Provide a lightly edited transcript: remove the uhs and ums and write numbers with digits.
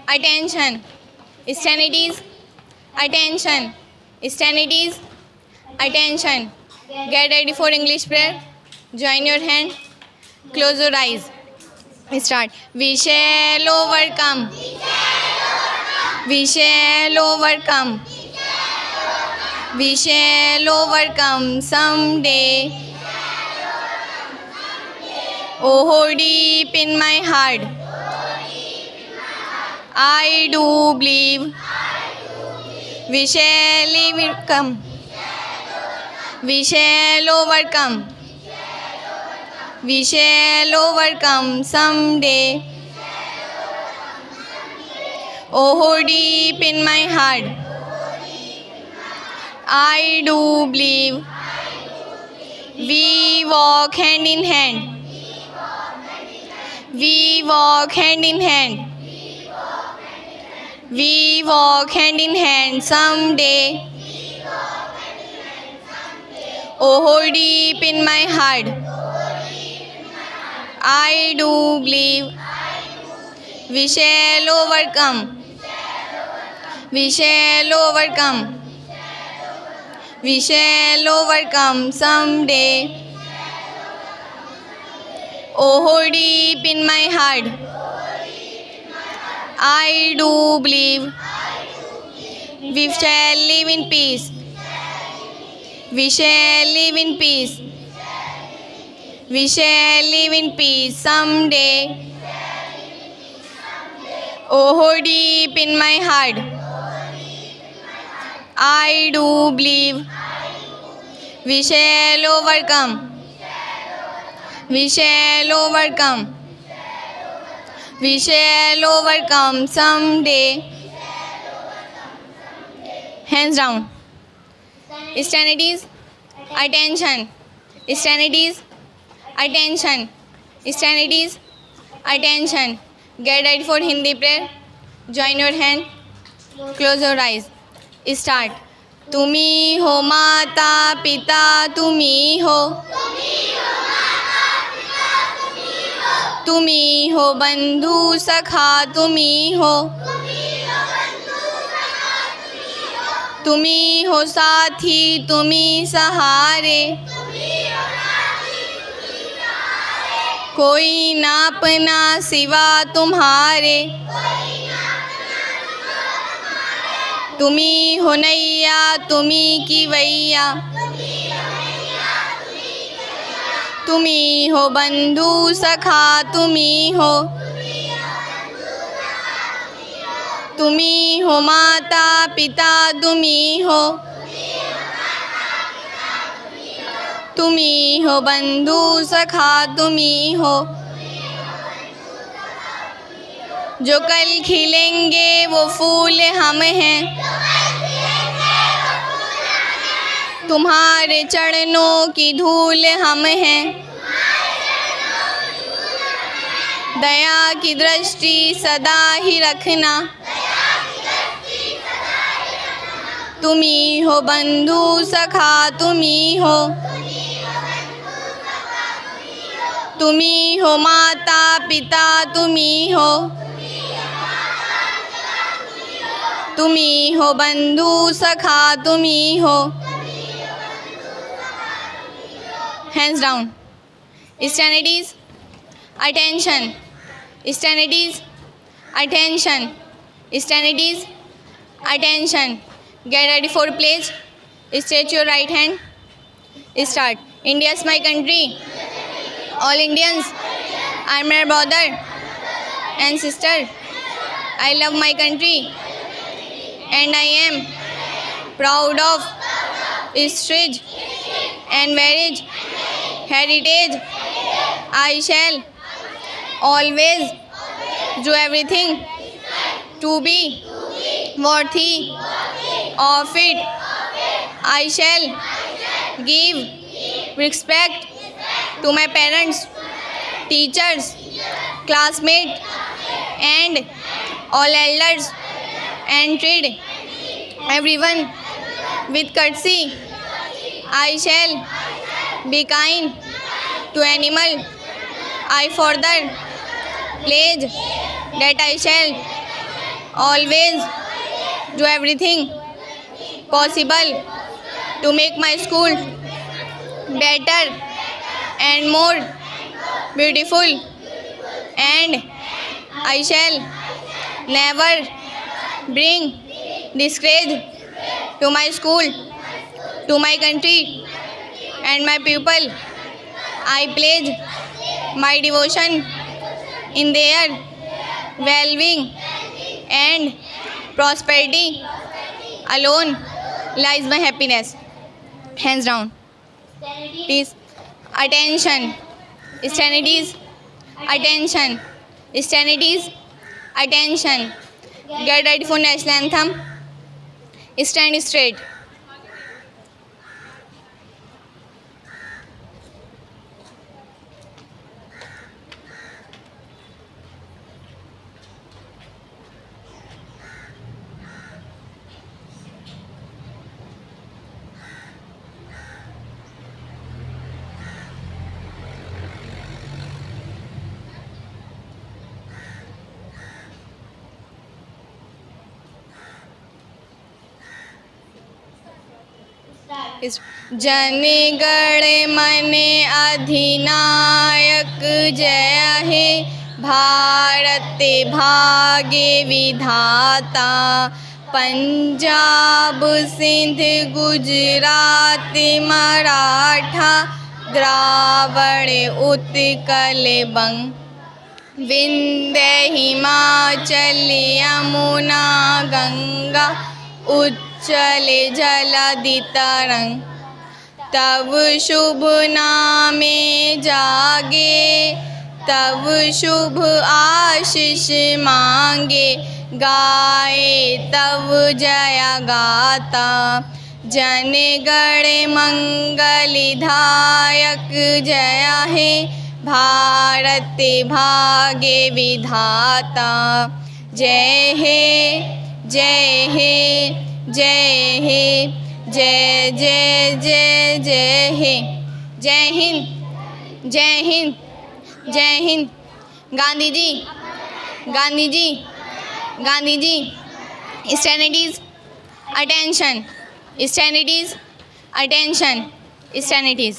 Attention. Standards. Attention. Standards. Attention. Get ready for English prayer. Join your hand. Close your eyes. Start. We shall overcome. We shall overcome. We shall overcome someday. Oh, deep in my heart, I do believe we shall overcome. We shall overcome. We shall overcome someday. Oh, deep in my heart, I do believe we walk hand in hand. We walk hand in hand. We walk hand in hand someday. Oh, deep in my heart, I do believe we shall overcome. We shall overcome. We shall overcome someday. Oh, deep in my heart, I do believe we shall live in peace. We shall live in peace. We shall live in peace someday. Oh, deep in my heart, I do believe we shall overcome. We shall overcome. We shall overcome someday. Hands down. Standards. Attention. Standards. Attention. Standards. Attention. Get ready for Hindi prayer. Join your hand. Close your eyes. Start. तुम्ही हो माता पिता तुम्ही हो. तुम्ही हो बंधु सखा तुम्ही हो. तुम्ही हो साथी तुम्ही सहारे. कोई ना अपना सिवा तुम्हारे. तुम्ही हो नैया तुम्ही की वैया. तुम्ही हो बंधु सखा तुम्ही हो. तुम्ही हो माता पिता तुम्ही हो. तुम्ही हो बंधु सखा तुम्ही हो. जो कल खिलेंगे वो फूल हम हैं. तुम्हारे चरणों की धूल हम हैं. दया की दृष्टि सदा ही रखना. तुम्ही हो बंधु सखा तुम्ही हो. तुम्ही हो माता पिता तुम्ही हो. तुम्ही हो बंधु सखा तुम्ही हो. Hands down. Standards. Attention. Standards. Attention. Standards. Attention. Get ready for pledge. Stretch your right hand. Start. India is my country. All Indians are my brother and sister. I love my country and I am proud of history and marriage heritage. I shall always do everything to be worthy of it. I shall give respect to my parents, teachers, classmates, and all elders, and treat everyone with courtesy. I shall be kind to animal. I further pledge that I shall always do everything possible to make my school better and more beautiful, and I shall never bring disgrace to my school, to my country and my people. I pledge my devotion in their well-being and prosperity. Alone lies my happiness. Hands down. Please. Attention. Standards. Attention. Standards. Attention. Get ready for national anthem. Stand straight. Jana Gana मन अधिनायक जय हे भारत भाग्य विधाता। पंजाब सिंध गुजरात मराठा द्रावण उत्कल बंग, विंध्य हिमाचल यमुना गंगा उच्चल जलधि तरंग। तब शुभ नामे जागे, तब शुभ आशीष मांगे, गाए तब जय गाता। जन गण मंगलदायक जय हे भारत भाग्य विधाता। जय हे जय हे जय हे जय जय जय जय हे। जय Hind Jai Hind Jai Hind. Gandhi ji Gandhi ji Gandhi ji. Standards attention, standards attention, standards.